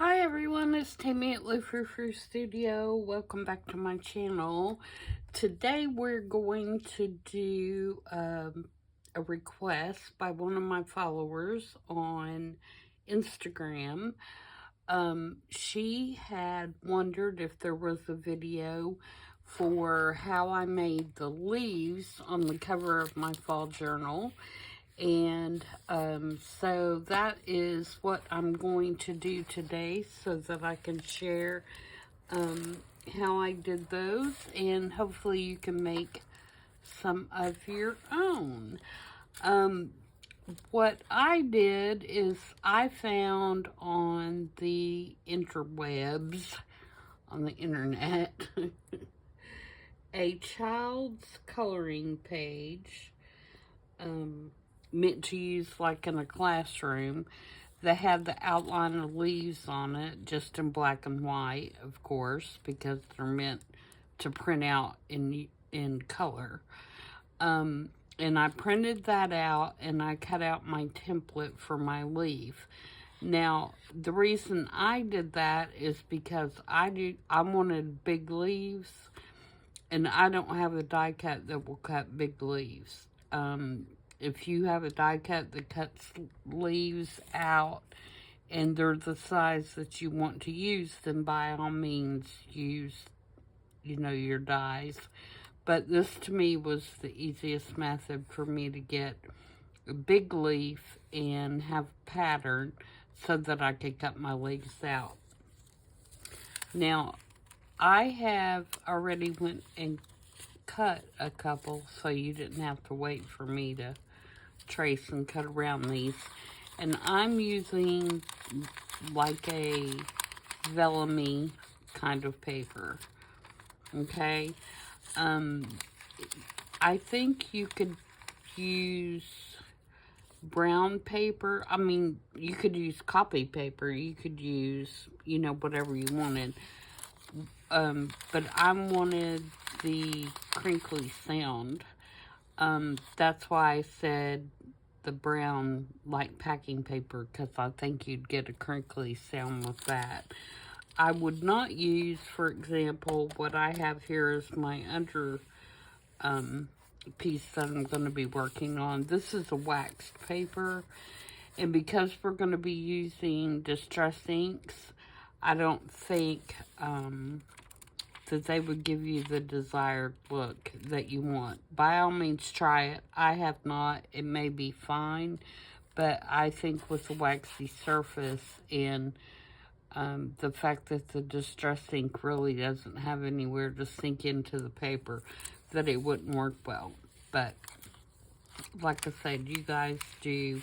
Hi everyone, it's Tammy at the Frou-frou Studio. Welcome back to my channel. Today we're going to do a request by one of my followers on Instagram. She had wondered if there was a video for how I made the leaves on the cover of my fall journal. And so that is what I'm going to do today so that I can share how I did those, and hopefully you can make some of your own. What I did is I found on the interwebs, on the internet, a child's coloring page meant to use like in a classroom that had the outline of leaves on it, just in black and white, of course, because they're meant to print out in color. And I printed that out, and I cut out my template for my leaf. Now, the reason I did that is because I wanted big leaves, and I don't have a die cut that will cut big leaves. If you have a die cut that cuts leaves out and they're the size that you want to use, then by all means use, your dies. But this to me was the easiest method for me to get a big leaf and have pattern so that I could cut my leaves out. Now, I have already went and cut a couple, so you didn't have to wait for me to trace and cut around these. And I'm using like a vellum kind of paper. Okay. I think you could use brown paper. I mean, you could use copy paper. You could use, whatever you wanted. But I wanted the crinkly sound. That's why I said the brown, like packing paper, because I think you'd get a crinkly sound with that. I would not use, for example, what I have here is my under piece that I'm going to be working on. This is a waxed paper, and because we're going to be using distress inks, I don't think that they would give you the desired look that you want. By all means, try it. I have not. It may be fine, but I think with the waxy surface and the fact that the distress ink really doesn't have anywhere to sink into the paper, that it wouldn't work well. But like I said, you guys do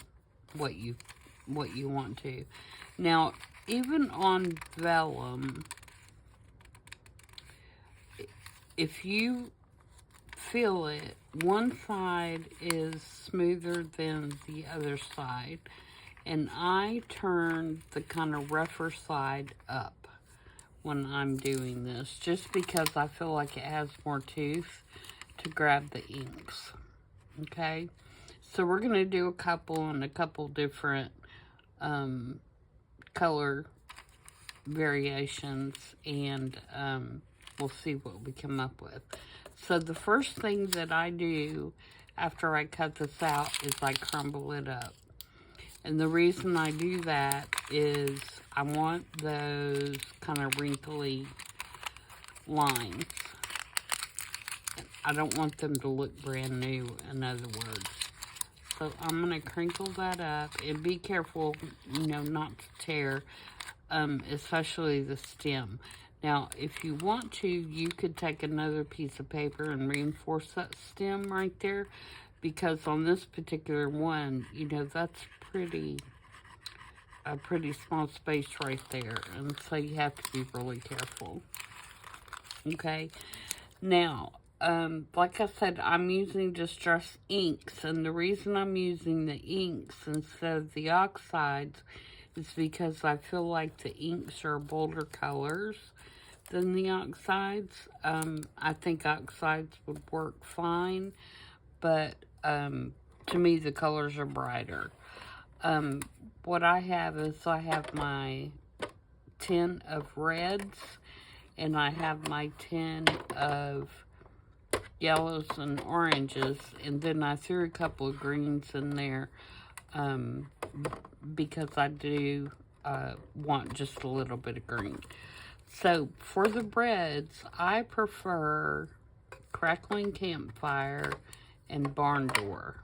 what you want to. Now, even on vellum, if you feel it, one side is smoother than the other side. And I turn the kind of rougher side up when I'm doing this, just because I feel like it has more tooth to grab the inks. Okay? So we're going to do a couple and a couple different color variations, and we'll see what we come up with. So the first thing that I do after I cut this out is I crumble it up. And the reason I do that is I want those kind of wrinkly lines. I don't want them to look brand new, in other words. So I'm going to crinkle that up, and be careful, not to tear, especially the stem. Now, if you want to, you could take another piece of paper and reinforce that stem right there, because on this particular one, that's a pretty small space right there, and so you have to be really careful. Okay, now, like I said, I'm using distress inks, and the reason I'm using the inks instead of the oxides is because I feel like the inks are bolder colors than the oxides. I think oxides would work fine, but to me the colors are brighter. What I have is I have my tin of reds, and I have my tin of yellows and oranges, and then I threw a couple of greens in there because I do want just a little bit of green. So for the breads, I prefer Crackling Campfire and Barn Door.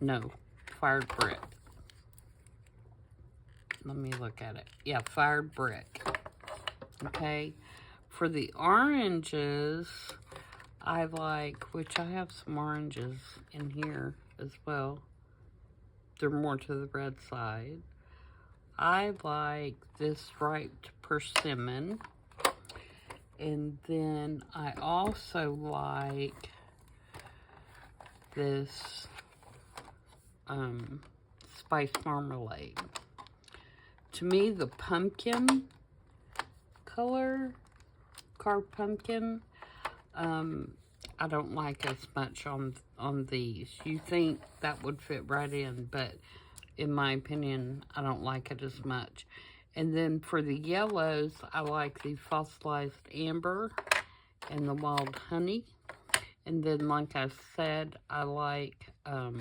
No, Fired Brick. Let me look at it. Yeah, Fired Brick. Okay. For the oranges, I like, which I have some oranges in here as well. They're more to the red side. I like this Ripe Persimmon. And then I also like this Spice Marmalade. To me, the pumpkin color, carved pumpkin, I don't like as much on these. You think that would fit right in, but in my opinion, I don't like it as much. And then for the yellows, I like the Fossilized Amber and the Wild Honey. And then, like I said, I like a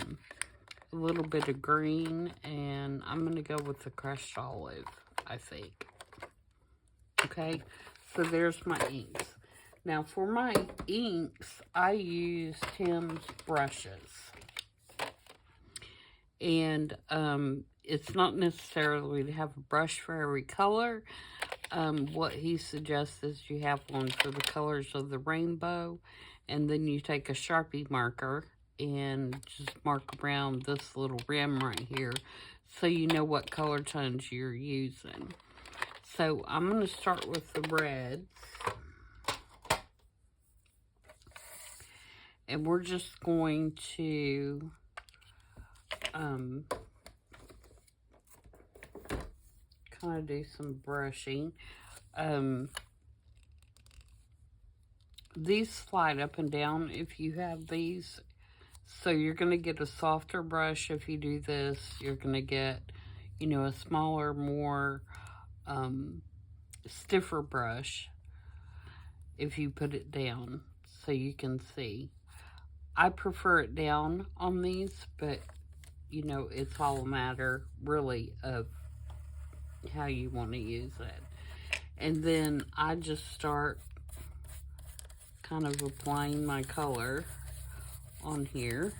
little bit of green, and I'm going to go with the Crushed Olive, I think. Okay, so there's my inks. Now, for my inks, I use Tim's brushes. And it's not necessarily to have a brush for every color. What he suggests is you have one for the colors of the rainbow, and then you take a Sharpie marker and just mark around this little rim right here so you know what color tones you're using. So I'm going to start with the reds. And we're just going to kind of do some brushing. These slide up and down if you have these. So you're going to get a softer brush if you do this. You're going to get, you know, a smaller, more stiffer brush if you put it down so you can see. I prefer it down on these, but, you know, it's all a matter, really, of how you want to use it. And then I just start kind of applying my color on here.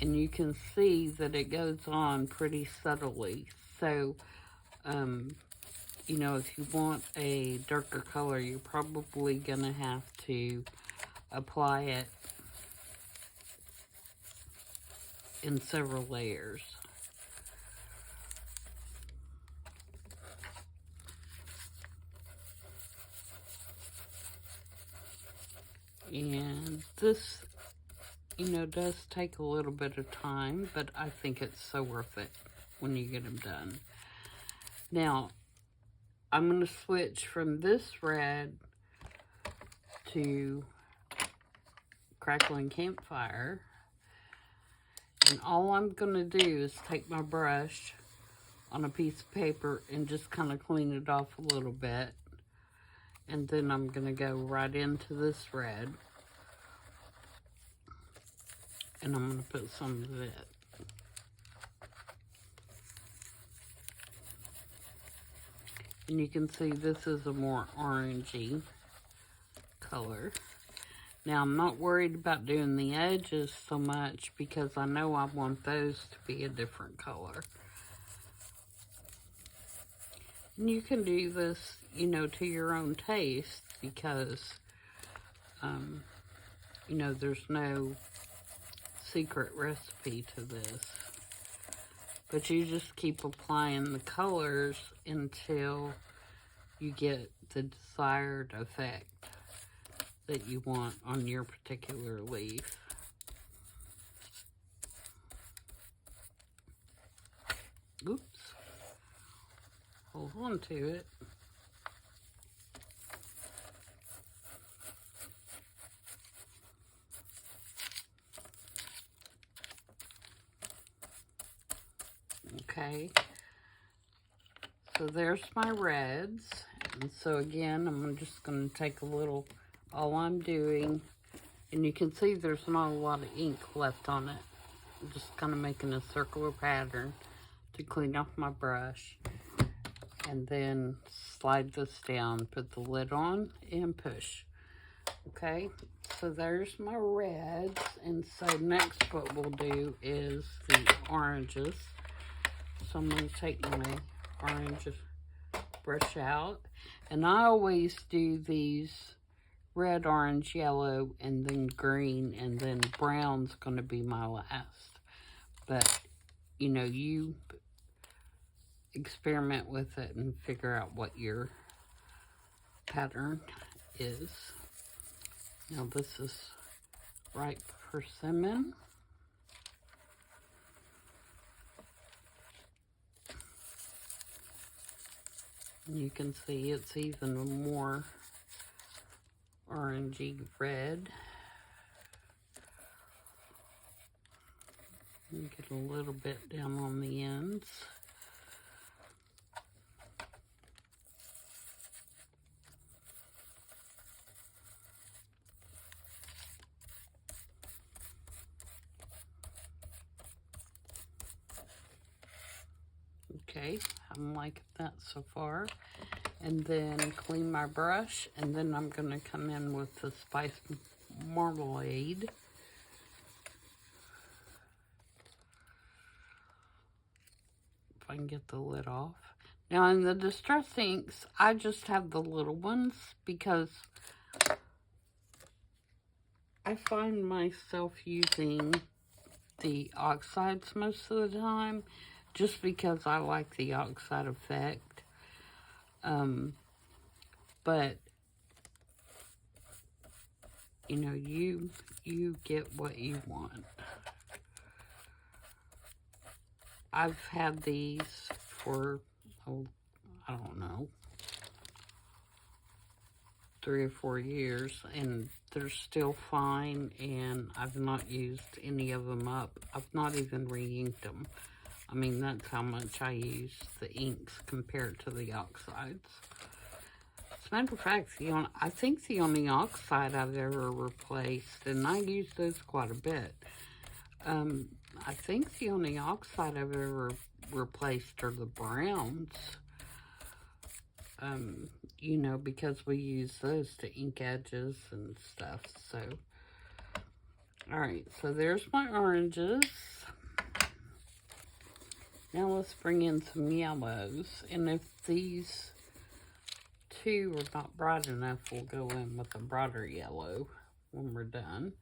And you can see that it goes on pretty subtly. So, you know, if you want a darker color, you're probably going to have to apply it in several layers. And this, you know, does take a little bit of time, but I think it's so worth it when you get them done. Now, I'm going to switch from this red to Crackling Campfire. And all I'm going to do is take my brush on a piece of paper and just kind of clean it off a little bit. And then I'm going to go right into this red. And I'm going to put some of it. And you can see this is a more orangey color. Now, I'm not worried about doing the edges so much because I know I want those to be a different color. And you can do this, you know, to your own taste because, you know, there's no secret recipe to this. But you just keep applying the colors until you get the desired effect that you want on your particular leaf. Oops. Hold on to it. Okay. So there's my reds. And so again, I'm just going to take a little, all I'm doing, and you can see there's not a lot of ink left on it. I'm just kind of making a circular pattern to clean off my brush. And then slide this down, put the lid on, and push. Okay, so there's my reds. And so next what we'll do is the oranges. So I'm going to take my orange brush out. And I always do these red, orange, yellow, and then green, and then brown's going to be my last. But, you know, you experiment with it and figure out what your pattern is. Now this is ripe persimmon. And you can see it's even more orangey red. And get a little bit down on the ends. Okay, I'm liking that so far. And then clean my brush, and then I'm going to come in with the spice marmalade. If I can get the lid off. Now in the Distress inks, I just have the little ones because I find myself using the oxides most of the time, just because I like the oxide effect. But you know, you get what you want. I've had these for, oh, I don't know, 3 or 4 years, and they're still fine, and I've not used any of them up. I've not even re-inked them. I mean, that's how much I use the inks compared to the oxides. As a matter of fact, I think the only oxide I've ever replaced, and I use those quite a bit, I think the only oxide I've ever replaced are the browns. You know, because we use those to ink edges and stuff, so. Alright, so there's my oranges. Now let's bring in some yellows, and if these two are not bright enough, we'll go in with a brighter yellow when we're done.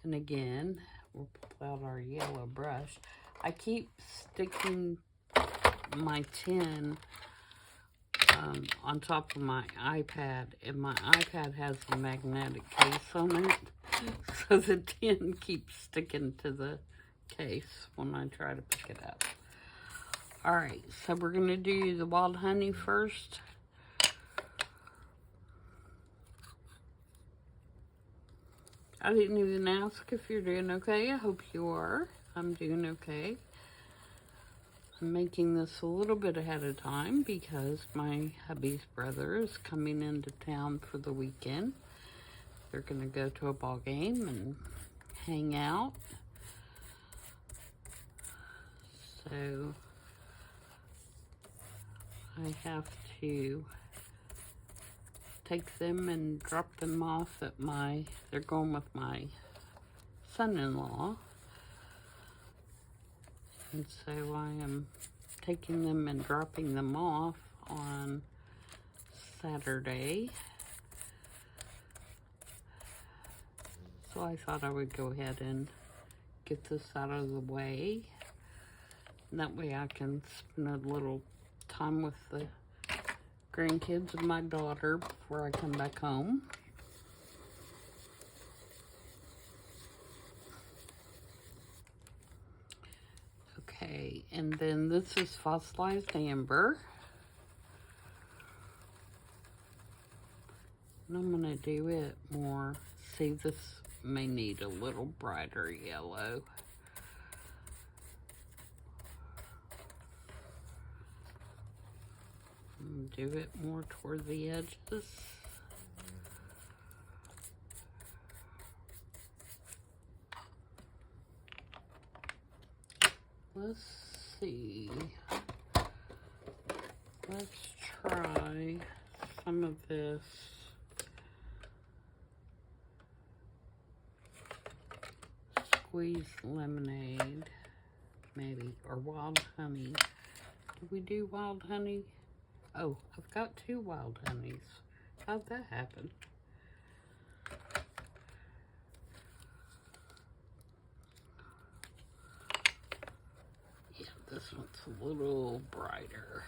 And again, we'll pull out our yellow brush. I keep sticking my tin on top of my iPad, and my iPad has a magnetic case on it, so the tin keeps sticking to the case when I try to pick it up. Alright, so we're going to do the wild honey first. I didn't even ask if you're doing okay. I hope you are. I'm doing okay. I'm making this a little bit ahead of time because my hubby's brother is coming into town for the weekend. They're going to go to a ball game and hang out. So I have to take them and drop them off at they're going with my son-in-law. And so I am taking them and dropping them off on Saturday. So I thought I would go ahead and get this out of the way. And that way I can spend a little time with the grandkids and my daughter before I come back home. Okay, and then this is fossilized amber. And I'm going to do it more. See, this may need a little brighter yellow. Do it more toward the edges. Let's see. Let's try some of this squeezed lemonade, maybe, or wild honey. Did we do wild honey? Oh, I've got 2 wild honeys. How'd that happen? Yeah, this one's a little brighter.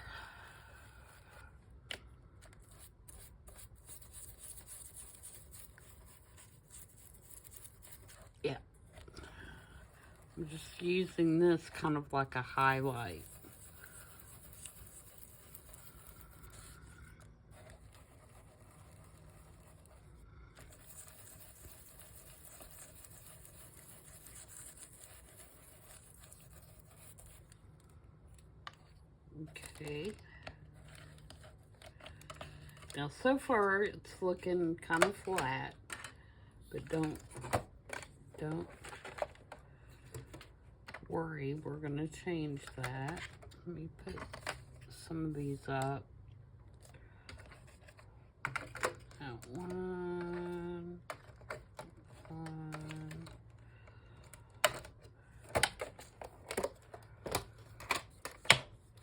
Yeah. I'm just using this kind of like a highlight. Okay. Now, so far, it's looking kind of flat, but don't worry. We're going to change that. Let me put some of these up. Now, one.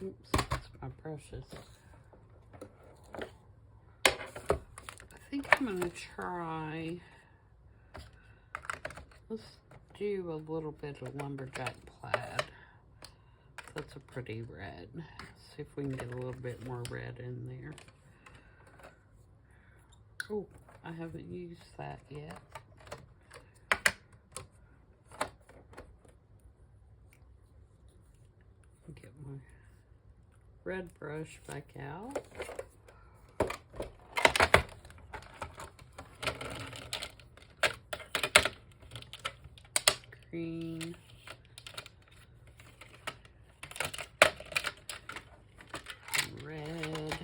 Oops, that's my brushes. I think I'm going to try, let's do a little bit of lumberjack plaid. That's a pretty red. See if we can get a little bit more red in there. Oh, I haven't used that yet. Get my red brush back out. Green. Red.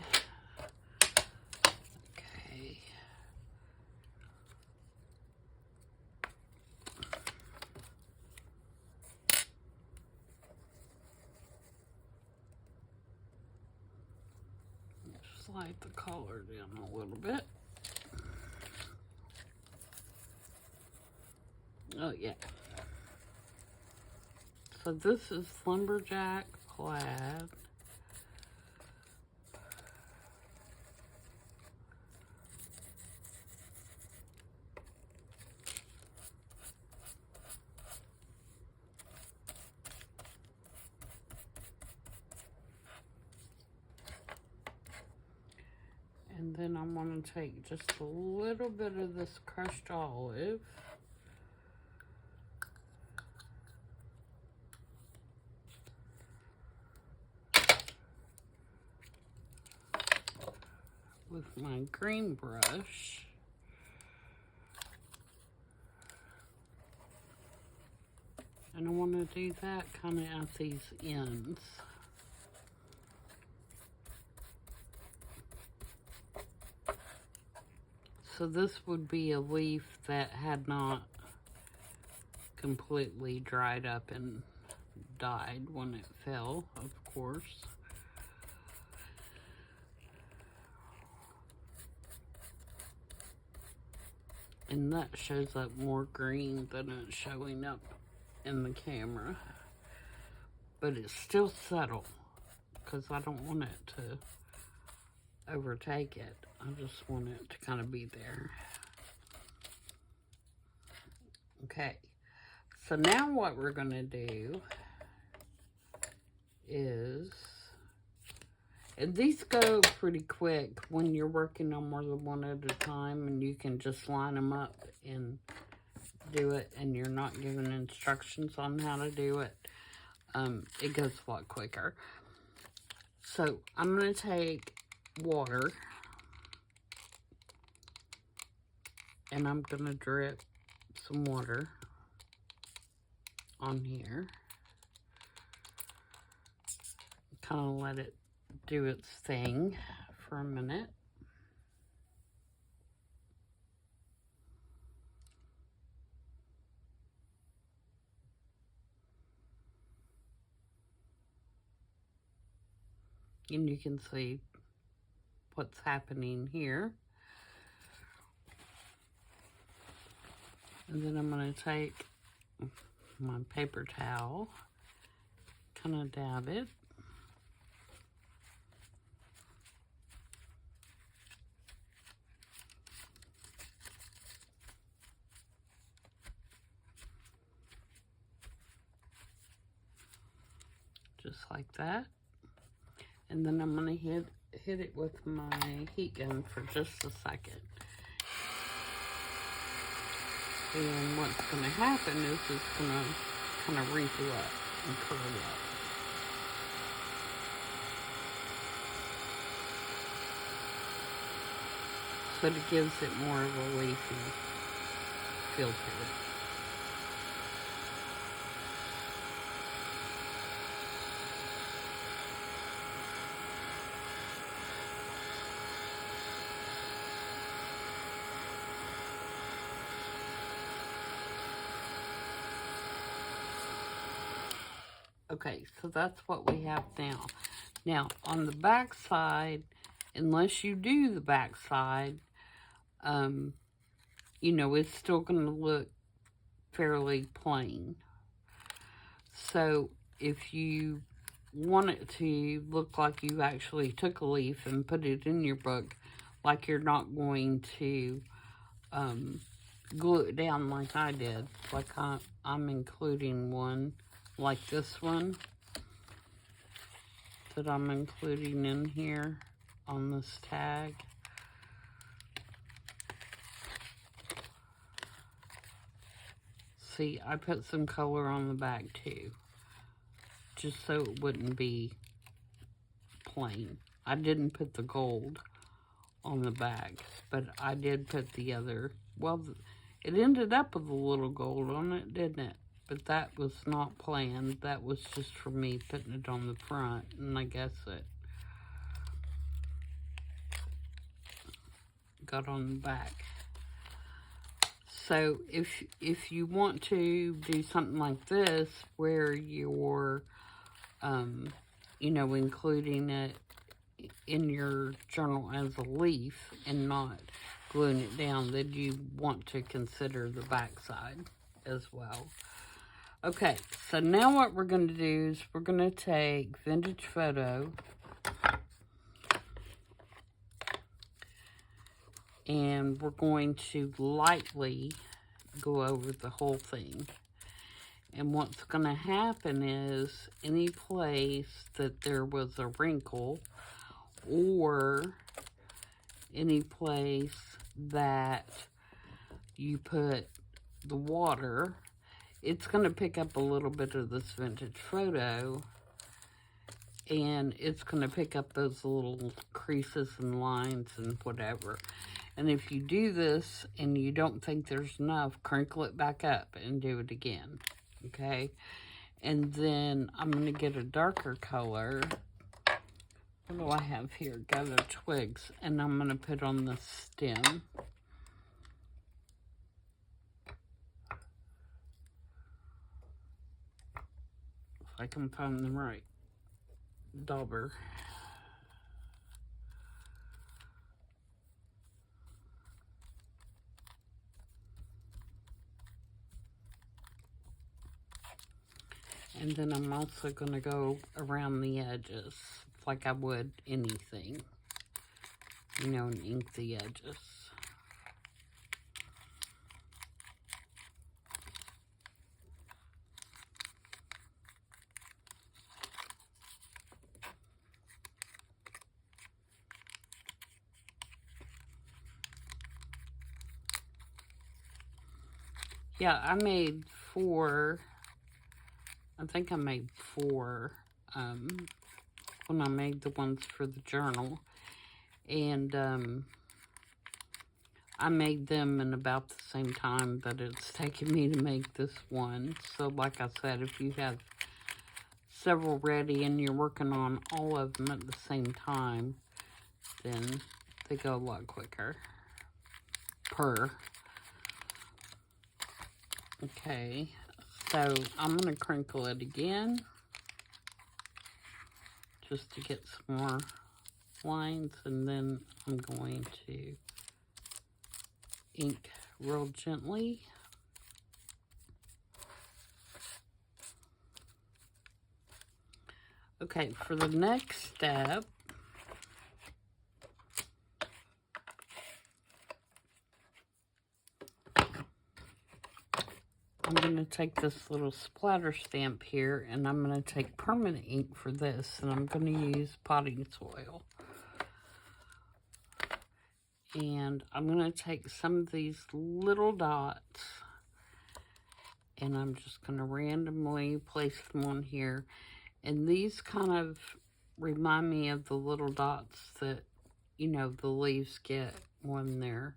Okay. Slide the color down a little bit. Oh, yeah. So this is lumberjack plaid. And then I'm going to take just a little bit of this crushed olive. With my green brush. And I want to do that kind of at these ends. So this would be a leaf that had not completely dried up and died when it fell, of course. And that shows up more green than it's showing up in the camera. But it's still subtle, because I don't want it to overtake it. I just want it to kind of be there. Okay, so now what we're going to do is, and these go pretty quick when you're working on more than one at a time, and you can just line them up and do it, and you're not given instructions on how to do it. It goes a lot quicker. So I'm going to take water, and I'm going to drip some water on here. Kind of let it do its thing for a minute. And you can see what's happening here. And then I'm going to take my paper towel, kind of dab it. Just like that. And then I'm going to hit it with my heat gun for just a second. And what's going to happen is it's going to kind of wrinkle up and curl up. But it gives it more of a leafy feel to it. Okay, so that's what we have now. Now, on the back side, unless you do the back side, you know, it's still going to look fairly plain. So, if you want it to look like you actually took a leaf and put it in your book, like you're not going to glue it down like I did, like I'm including one like this one that I'm including in here on this tag. See, I put some color on the back too, just so it wouldn't be plain. I didn't put the gold on the back, but I did put the other, well, it ended up with a little gold on it, didn't it? But that was not planned. That was just for me putting it on the front, and I guess it got on the back. So if you want to do something like this, where you're, you know, including it in your journal as a leaf and not gluing it down, then you want to consider the back side as well. Okay, so now what we're going to do is we're going to take Vintage Photo and we're going to lightly go over the whole thing. And what's going to happen is any place that there was a wrinkle or any place that you put the water, it's going to pick up a little bit of this Vintage Photo, and it's going to pick up those little creases and lines and whatever. And if you do this and you don't think there's enough, crinkle it back up and do it again, okay? And then I'm going to get a darker color. What do I have here? Gather twigs, and I'm going to put on the stem. If I can find the right dauber. And then I'm also going to go around the edges like I would anything, you know, and ink the edges. Yeah, I made 4. I think I made 4 when I made the ones for the journal. And I made them in about the same time that it's taken me to make this one. So like I said, if you have several ready and you're working on all of them at the same time, then they go a lot quicker. Okay, so I'm going to crinkle it again just to get some more lines, and then I'm going to ink real gently. Okay, for the next step, I'm going to take this little splatter stamp here, and I'm going to take permanent ink for this, and I'm going to use potting soil. And I'm going to take some of these little dots, and I'm just going to randomly place them on here. And these kind of remind me of the little dots that, you know, the leaves get when they're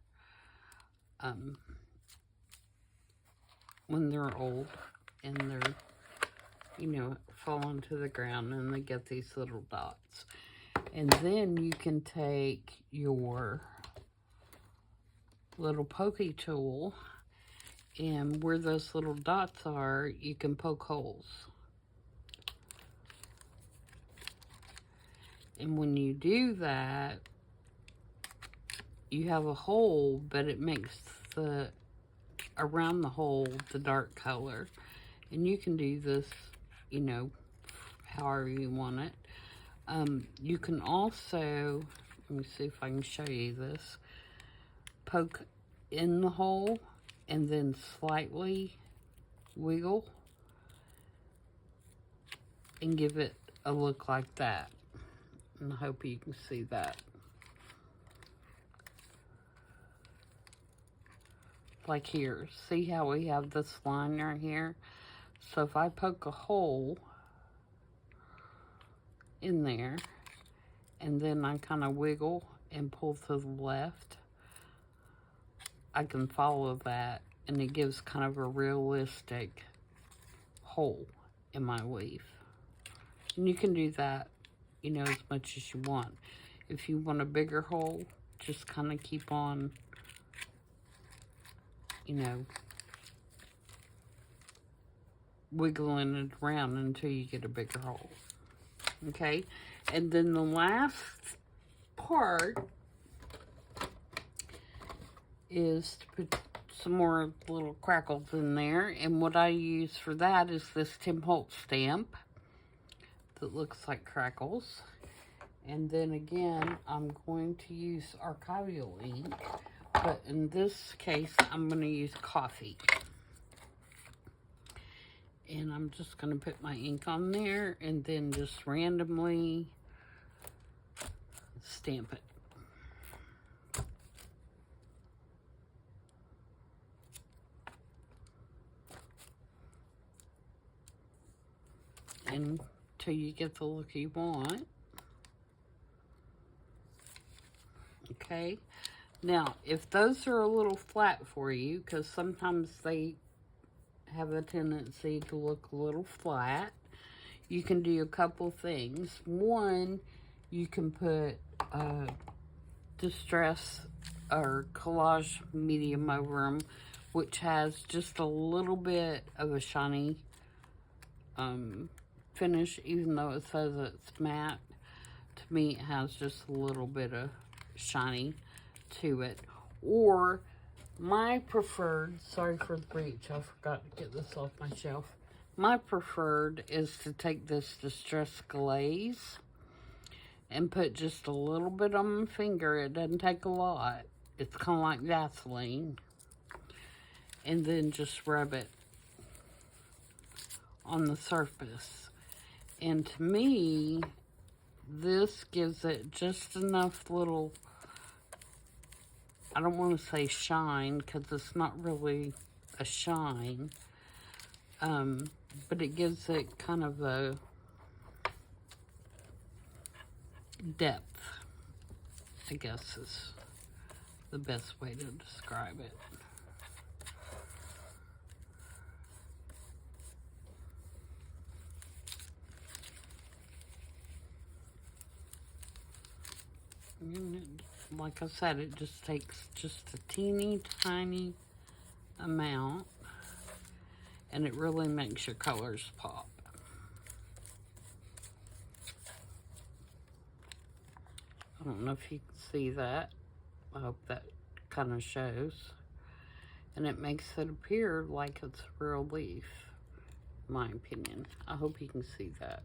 old and they're, you know, falling to the ground, and they get these little dots. And then you can take your little pokey tool, and where those little dots are, you can poke holes. And when you do that, you have a hole, but it makes the around the hole the dark color. And you can do this, you know, however you want it. You can also, let me see if I can show you this, poke in the hole and then slightly wiggle and give it a look like that. And I hope you can see that. Like here, see how we have this line right here? So if I poke a hole in there, and then I kind of wiggle and pull to the left, I can follow that, and it gives kind of a realistic hole in my leaf. And you can do that, you know, as much as you want. If you want a bigger hole, just kind of keep on, you know, wiggling it around until you get a bigger hole. Okay, and then the last part is to put some more little crackles in there, and what I use for that is this Tim Holtz stamp that looks like crackles. And then again, I'm going to use archival ink, but in this case, I'm going to use coffee. And I'm just going to put my ink on there and then just randomly stamp it. Until you get the look you want. Okay, now if those are a little flat for you, because sometimes they have a tendency to look a little flat, you can do a couple things. One, you can put distress or collage medium over them, which has just a little bit of a shiny finish, even though it says it's matte. To me, it has just a little bit of shiny to it. Or my preferred, sorry for the breach, I forgot to get this off my shelf. My preferred is to take this Distress Glaze and put just a little bit on my finger. It doesn't take a lot. It's kind of like Vaseline. And then just rub it on the surface. And to me, this gives it just enough little, I don't want to say shine, because it's not really a shine, but it gives it kind of a depth, I guess is the best way to describe it. Like I said, it just takes just a teeny tiny amount, and it really makes your colors pop. I don't know if you can see that. I hope that kind of shows. And it makes it appear like it's a real leaf, in my opinion. I hope you can see that.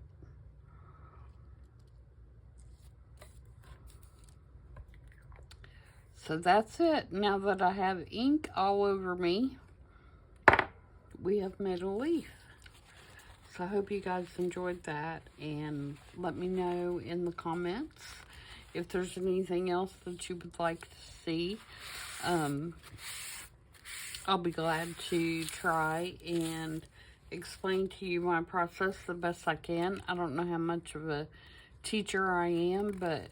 So that's it. Now that I have ink all over me, we have made a leaf. So I hope you guys enjoyed that, and let me know in the comments if there's anything else that you would like to see. I'll be glad to try and explain to you my process the best I can. I don't know how much of a teacher I am, but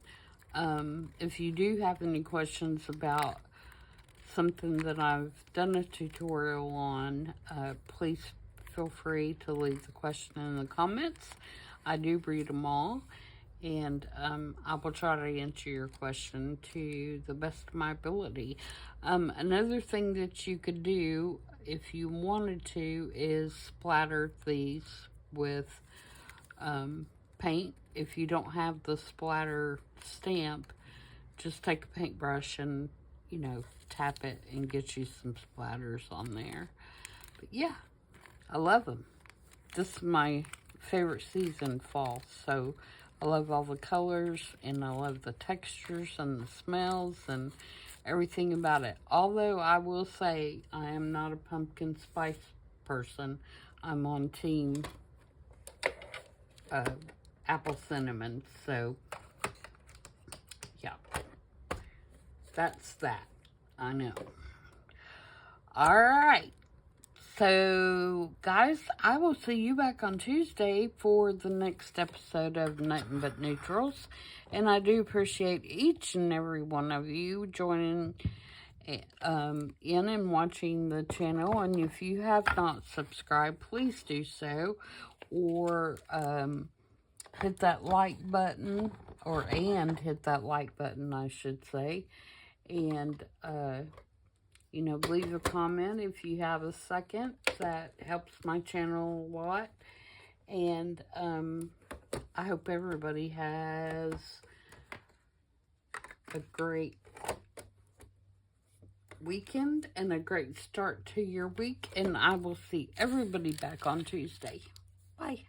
if you do have any questions about something that I've done a tutorial on, please feel free to leave the question in the comments. I do read them all, and I will try to answer your question to the best of my ability. Another thing that you could do, if you wanted to, is splatter these with paint. If you don't have the splatter stamp, just take a paintbrush and, you know, tap it and get you some splatters on there. But yeah, I love them. This is my favorite season, fall. So I love all the colors, and I love the textures and the smells and everything about it. Although I will say I am not a pumpkin spice person. I'm on team apple cinnamon. So yeah, that's that. I know. All right. So, guys, I will see you back on Tuesday for the next episode of Nothing But Neutrals. And I do appreciate each and every one of you joining in and watching the channel. And if you have not subscribed, please do so. Or hit that like button. And hit that like button, I should say. And, you know, leave a comment if you have a second. That helps my channel a lot. And I hope everybody has a great weekend and a great start to your week. And I will see everybody back on Tuesday. Bye.